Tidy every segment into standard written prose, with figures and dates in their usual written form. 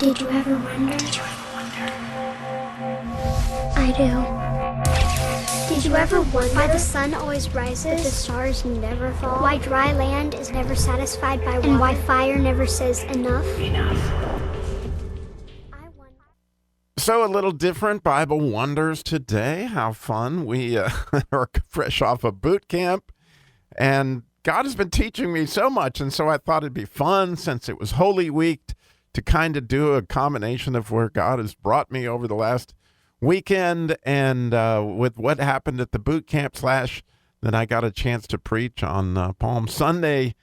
Did you ever wonder? I do. Did you ever wonder why the sun always rises, but the stars never fall? Why dry land is never satisfied by water? And why fire never says enough? So a little different Bible wonders today. How fun. We are fresh off of boot camp, and God has been teaching me so much, and so I thought it'd be fun, since it was Holy Week, to kind of do a combination of where God has brought me over the last weekend and with what happened at the boot camp / then I got a chance to preach on Palm Sunday,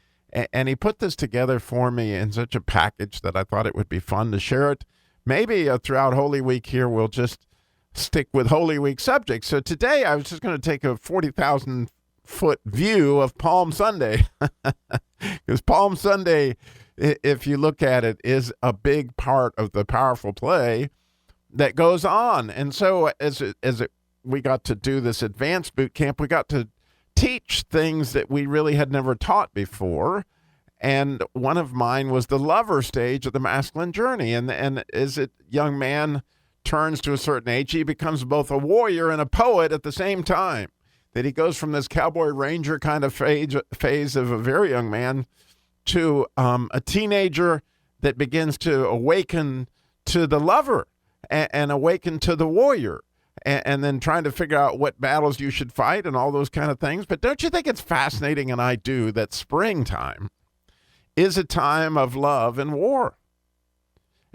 and he put this together for me in such a package that I thought it would be fun to share it. Maybe throughout Holy Week here, we'll just stick with Holy Week subjects. So today I was just going to take a 40,000-foot view of Palm Sunday, because Palm Sunday, if you look at it, is a big part of the powerful play that goes on. And so we got to do this advanced boot camp, we got to teach things that we really had never taught before. And one of mine was the lover stage of the masculine journey. And as a young man turns to a certain age, he becomes both a warrior and a poet at the same time. That he goes from this cowboy ranger kind of phase of a very young man to a teenager that begins to awaken to the lover and awaken to the warrior, and then trying to figure out what battles you should fight and all those kind of things. But don't you think it's fascinating, and I do, that springtime is a time of love and war?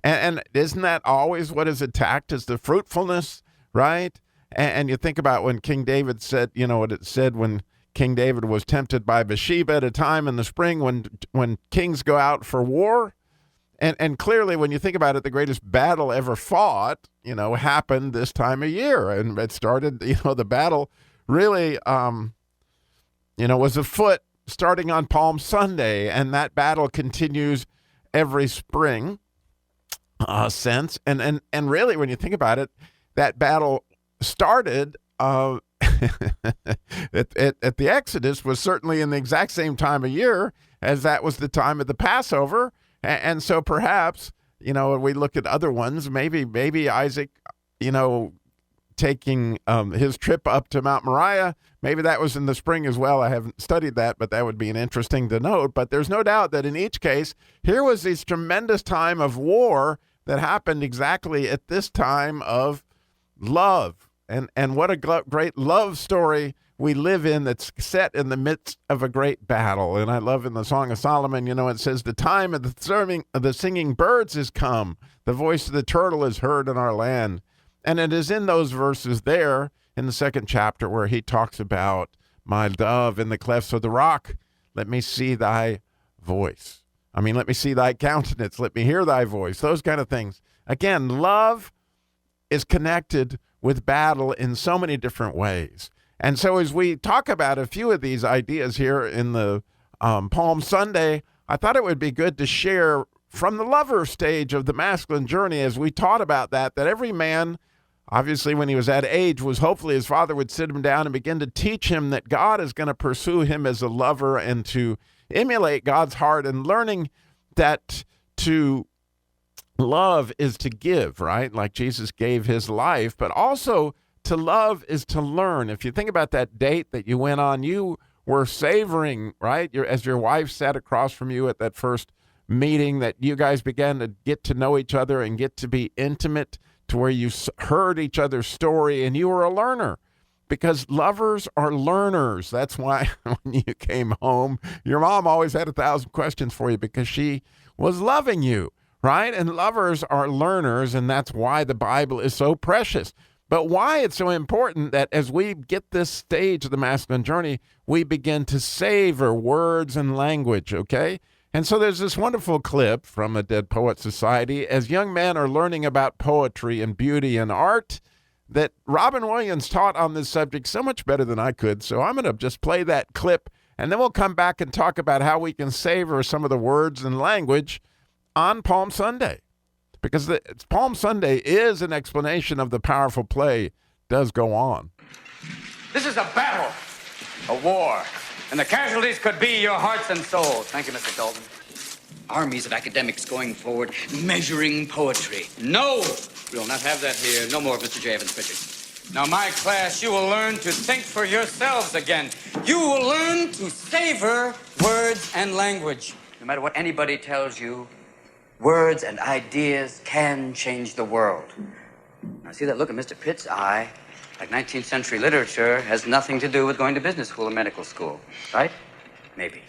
And isn't that always what is attacked, is the fruitfulness, right? And you think about when King David said, you know what it said when King David was tempted by Bathsheba at a time in the spring when kings go out for war. And clearly, when you think about it, the greatest battle ever fought, happened this time of year. And it started, the battle really, was afoot starting on Palm Sunday. And that battle continues every spring since. And really, when you think about it, that battle started at the Exodus, was certainly in the exact same time of year as that was the time of the Passover. And so perhaps, when we look at other ones, maybe Isaac, taking his trip up to Mount Moriah, maybe that was in the spring as well. I haven't studied that, but that would be an interesting to note. But there's no doubt that in each case, here was this tremendous time of war that happened exactly at this time of love. And what a great love story we live in, that's set in the midst of a great battle. And I love in the Song of Solomon, it says, the time of the singing birds is come. The voice of the turtle is heard in our land. And it is in those verses there in the 2nd chapter where he talks about, my dove in the clefts of the rock, let me see thy voice. Let me see thy countenance. Let me hear thy voice. Those kind of things. Again, love is connected with battle in so many different ways. And so as we talk about a few of these ideas here in the Palm Sunday, I thought it would be good to share from the lover stage of the masculine journey, as we taught about that every man, obviously when he was that age, was hopefully his father would sit him down and begin to teach him that God is going to pursue him as a lover and to emulate God's heart, and learning that to love is to give, right? Like Jesus gave his life, but also to love is to learn. If you think about that date that you went on, you were savoring, right? As your wife sat across from you at that first meeting, that you guys began to get to know each other and get to be intimate, to where you heard each other's story and you were a learner. Because lovers are learners. That's why when you came home, your mom always had 1,000 questions for you, because she was loving you. Right? And lovers are learners, and that's why the Bible is so precious. But why it's so important that as we get this stage of the masculine journey, we begin to savor words and language, okay? And so there's this wonderful clip from a Dead Poet Society as young men are learning about poetry and beauty and art, that Robin Williams taught on this subject so much better than I could. So I'm going to just play that clip, and then we'll come back and talk about how we can savor some of the words and language on Palm Sunday, because Palm Sunday is an explanation of the powerful play does go on. This is a battle, a war, and the casualties could be your hearts and souls. Thank you, Mr. Dalton. armies of academics going forward, measuring poetry. No! We will not have that here. No more, Mr. J. Evans Pritchard. Now, my class, you will learn to think for yourselves again. You will learn to savor words and language. No matter what anybody tells you, words and ideas can change the world. Now, see that look in Mr. Pitt's eye? Like 19th century literature has nothing to do with going to business school or medical school, right? Maybe.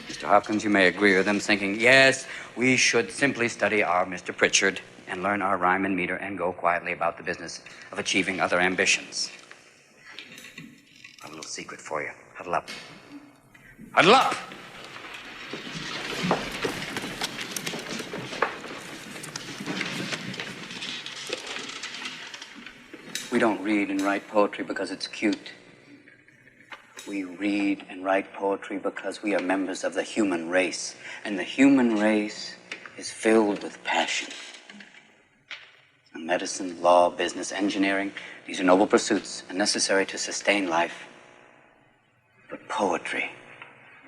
Mr. Hopkins, you may agree with them, thinking, yes, we should simply study our Mr. Pritchard and learn our rhyme and meter and go quietly about the business of achieving other ambitions. A little secret for you. Huddle up. Huddle up! We don't read and write poetry because it's cute. We read and write poetry because we are members of the human race, and the human race is filled with passion. And medicine, law, business, engineering, these are noble pursuits and necessary to sustain life. But poetry,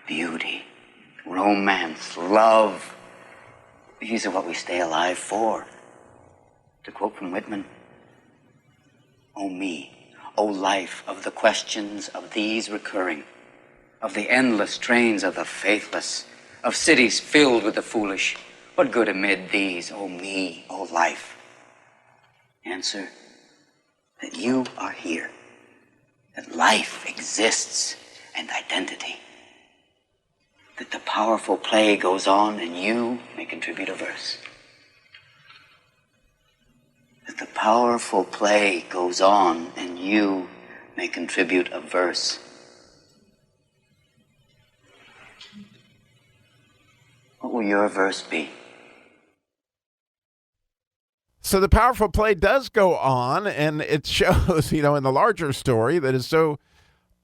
beauty, romance, love, these are what we stay alive for. To quote from Whitman, "O me, O life of the questions of these recurring, of the endless trains of the faithless, of cities filled with the foolish, what good amid these, O me, O life?" Answer, that you are here, that life exists and identity, that the powerful play goes on and you may contribute a verse. That the powerful play goes on and you may contribute a verse. What will your verse be? So the powerful play does go on, and it shows, in the larger story that is so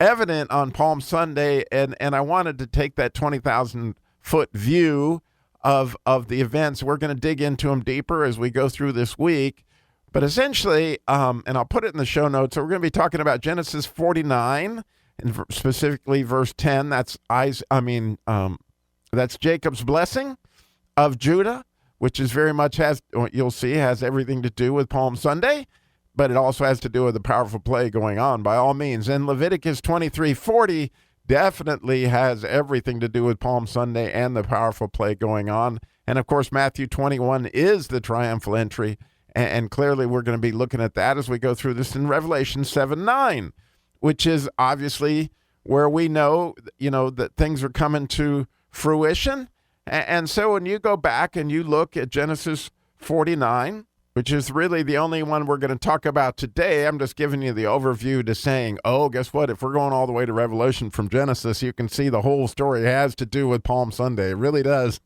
evident on Palm Sunday, and I wanted to take that 20,000-foot view of the events. We're going to dig into them deeper as we go through this week. But essentially, and I'll put it in the show notes, so we're going to be talking about Genesis 49, and specifically verse 10. That's Jacob's blessing of Judah, which is very much you'll see, has everything to do with Palm Sunday, but it also has to do with the powerful play going on by all means. And Leviticus 23:40 definitely has everything to do with Palm Sunday and the powerful play going on. And of course, Matthew 21 is the triumphal entry. And clearly we're going to be looking at that as we go through this in Revelation 7:9, which is obviously where we know, that things are coming to fruition. And so when you go back and you look at Genesis 49, which is really the only one we're going to talk about today, I'm just giving you the overview to saying, oh, guess what? If we're going all the way to Revelation from Genesis, you can see the whole story has to do with Palm Sunday. It really does.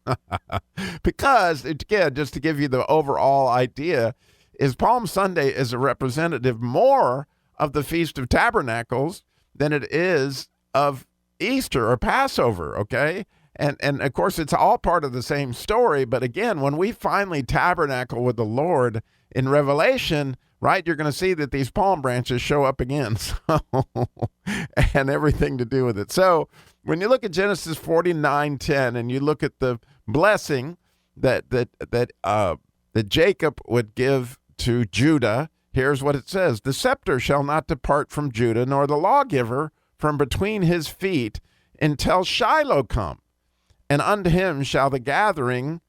Because, again, just to give you the overall idea, is Palm Sunday is a representative more of the Feast of Tabernacles than it is of Easter or Passover, okay? And of course, it's all part of the same story. But again, when we finally tabernacle with the Lord in Revelation, right, you're going to see that these palm branches show up again. And everything to do with it. So when you look at Genesis 49:10 and you look at the blessing that Jacob would give to Judah, here's what it says. The scepter shall not depart from Judah, nor the lawgiver from between his feet until Shiloh come. And unto him shall the gathering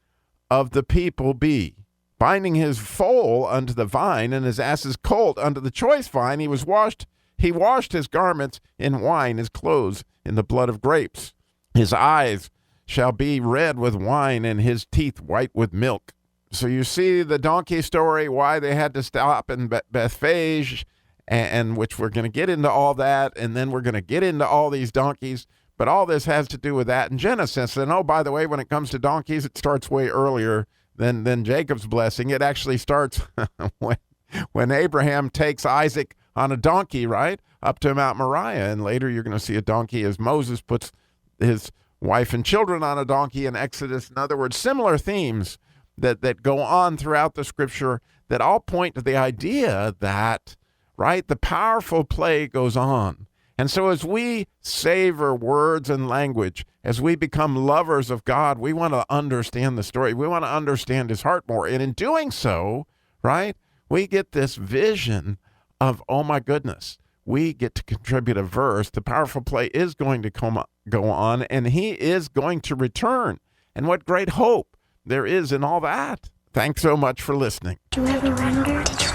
of the people be. Binding his foal unto the vine, and his ass's colt unto the choice vine, he washed his garments in wine, his clothes in the blood of grapes. His eyes shall be red with wine, and his teeth white with milk. So you see the donkey story, why they had to stop in Bethphage, and which we're going to get into all that, and then we're going to get into all these donkeys. But all this has to do with that in Genesis. And oh, by the way, when it comes to donkeys, it starts way earlier than Jacob's blessing. It actually starts when Abraham takes Isaac on a donkey, right, up to Mount Moriah. And later you're going to see a donkey as Moses puts his wife and children on a donkey in Exodus. In other words, similar themes that go on throughout the scripture that all point to the idea that, right, the powerful play goes on. And so as we savor words and language, as we become lovers of God, we want to understand the story. We want to understand his heart more. And in doing so, right, we get this vision of, oh my goodness, we get to contribute a verse. The powerful play is going to go on, and he is going to return. And what great hope there is in all that. Thanks so much for listening. Did you ever wonder?